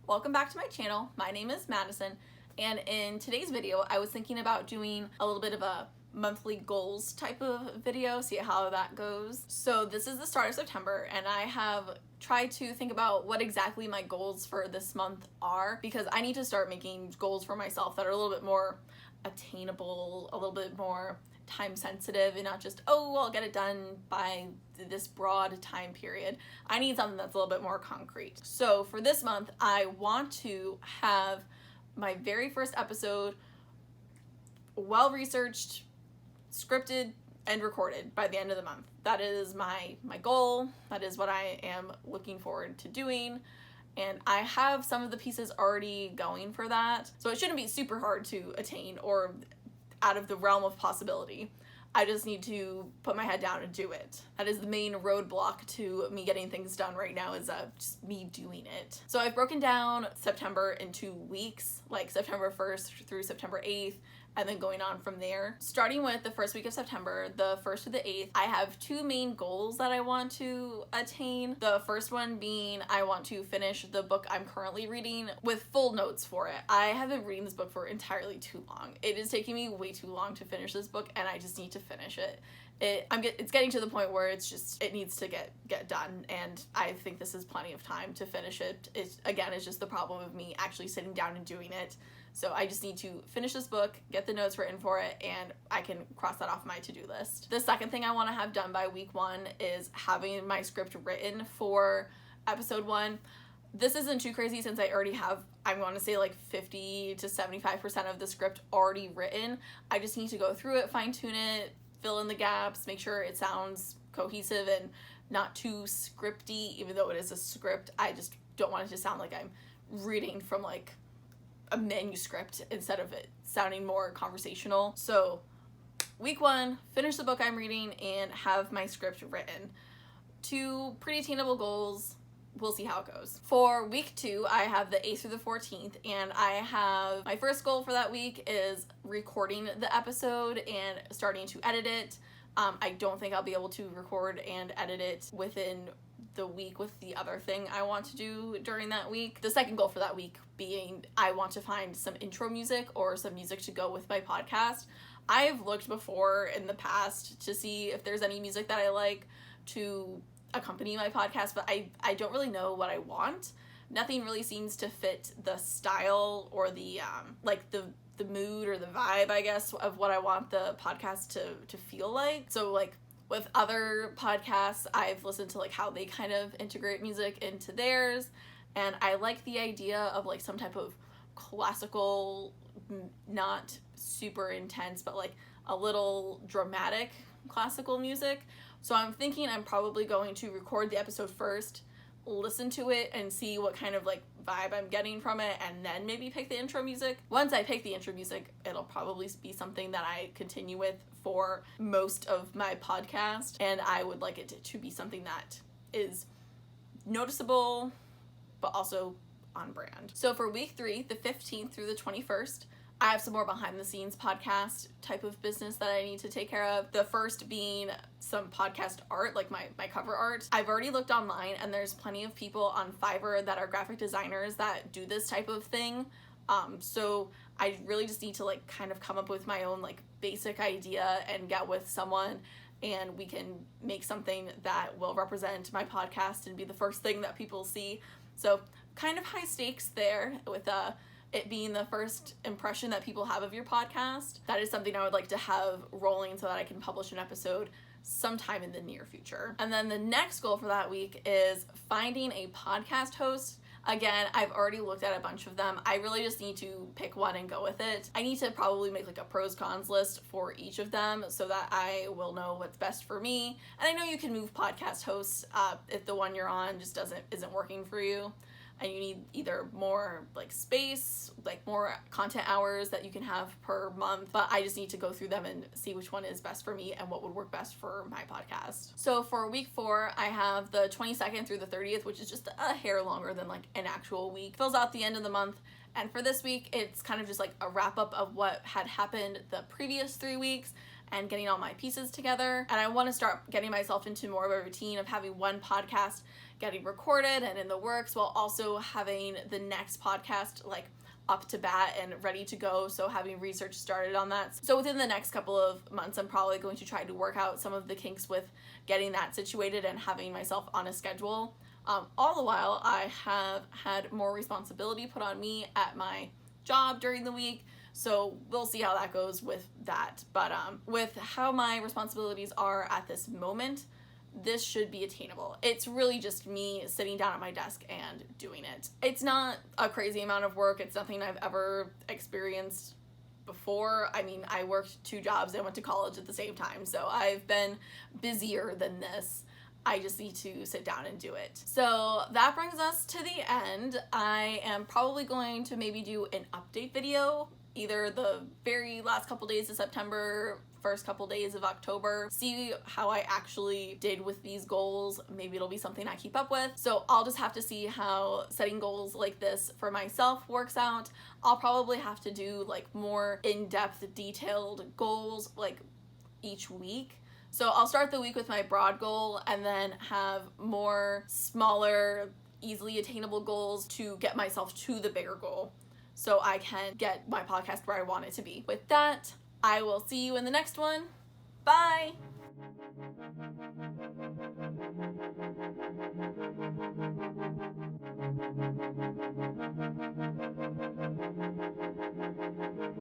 Welcome back to my channel. My name is Madison, and in today's video I was thinking about doing a little bit of a monthly goals type of video, see how that goes. So this is the start of September, and I have tried to think about what exactly my goals for this month are, because I need to start making goals for myself that are a little bit more attainable, a little bit more time sensitive, and not just, oh, I'll get it done by this broad time period. I need something that's a little bit more concrete. So for this month, I want to have my very first episode well-researched, scripted, and recorded by the end of the month. That is my goal. That is what I am looking forward to doing. And I have some of the pieces already going for that. So it shouldn't be super hard to attain or out of the realm of possibility. I just need to put my head down and do it. That is the main roadblock to me getting things done right now, is just me doing it. So I've broken down September into weeks, like September 1st through September 8th, and then going on from there. Starting with the first week of September, the 1st to the 8th, I have two main goals that I want to attain. The first one being I want to finish the book I'm currently reading with full notes for it. I have been reading this book for entirely too long. It is taking me way too long to finish this book, and I just need to finish it. It's getting to the point where it needs to get done, and I think this is plenty of time to finish it. It's just the problem of me actually sitting down and doing it. So I just need to finish this book, get the notes written for it, and I can cross that off my to-do list. The second thing I want to have done by week 1 is having my script written for episode 1. This isn't too crazy since I already have, I want to say like 50 to 75% of the script already written. I just need to go through it, fine-tune it, fill in the gaps, make sure it sounds cohesive and not too scripty, even though it is a script. I just don't want it to sound like I'm reading from like a manuscript instead of it sounding more conversational. So week 1, finish the book I'm reading and have my script written. Two pretty attainable goals. We'll see how it goes. For week 2, I have the 8th through the 14th, and I have my first goal for that week is recording the episode and starting to edit it. I don't think I'll be able to record and edit it within the week with the other thing I want to do during that week. The second goal for that week being I want to find some intro music or some music to go with my podcast. I've looked before in the past to see if there's any music that I like to accompany my podcast, but I don't really know what I want. Nothing really seems to fit the style or the the mood or the vibe, I guess, of what I want the podcast to feel like. So like with other podcasts, I've listened to like how they kind of integrate music into theirs, and I like the idea of like some type of classical, not super intense, but like a little dramatic classical music. So I'm thinking I'm probably going to record the episode first, listen to it, and see what kind of like vibe I'm getting from it, and then maybe pick the intro music. Once I pick the intro music, it'll probably be something that I continue with for most of my podcast, and I would like it to be something that is noticeable but also on brand. So for week 3, the 15th through the 21st, I have some more behind the scenes podcast type of business that I need to take care of. The first being some podcast art, like my cover art. I've already looked online, and there's plenty of people on Fiverr that are graphic designers that do this type of thing. So I really just need to like kind of come up with my own like basic idea and get with someone, and we can make something that will represent my podcast and be the first thing that people see. So kind of high stakes there with it being the first impression that people have of your podcast. That is something I would like to have rolling so that I can publish an episode sometime in the near future. And then the next goal for that week is finding a podcast host. Again, I've already looked at a bunch of them. I really just need to pick one and go with it. I need to probably make like a pros cons list for each of them so that I will know what's best for me. And I know you can move podcast hosts if the one you're on just isn't working for you, and you need either more like space, like more content hours that you can have per month. But I just need to go through them and see which one is best for me and what would work best for my podcast. So for week 4, I have the 22nd through the 30th, which is just a hair longer than like an actual week. Fills out the end of the month. And for this week, it's kind of just like a wrap up of what had happened the previous 3 weeks, and getting all my pieces together. And I want to start getting myself into more of a routine of having one podcast getting recorded and in the works, while also having the next podcast like up to bat and ready to go. So having research started on that. So within the next couple of months, I'm probably going to try to work out some of the kinks with getting that situated and having myself on a schedule. All the while, I have had more responsibility put on me at my job during the week. So we'll see how that goes with that. But with how my responsibilities are at this moment, this should be attainable. It's really just me sitting down at my desk and doing it. It's not a crazy amount of work. It's nothing I've ever experienced before. I mean, I worked 2 jobs and went to college at the same time, so I've been busier than this. I just need to sit down and do it. So that brings us to the end. I am probably going to maybe do an update video, either the very last couple days of September, first couple days of October, see how I actually did with these goals. Maybe it'll be something I keep up with. So I'll just have to see how setting goals like this for myself works out. I'll probably have to do like more in-depth, detailed goals like each week. So I'll start the week with my broad goal and then have more smaller, easily attainable goals to get myself to the bigger goal so I can get my podcast where I want it to be. With that, I will see you in the next one. Bye!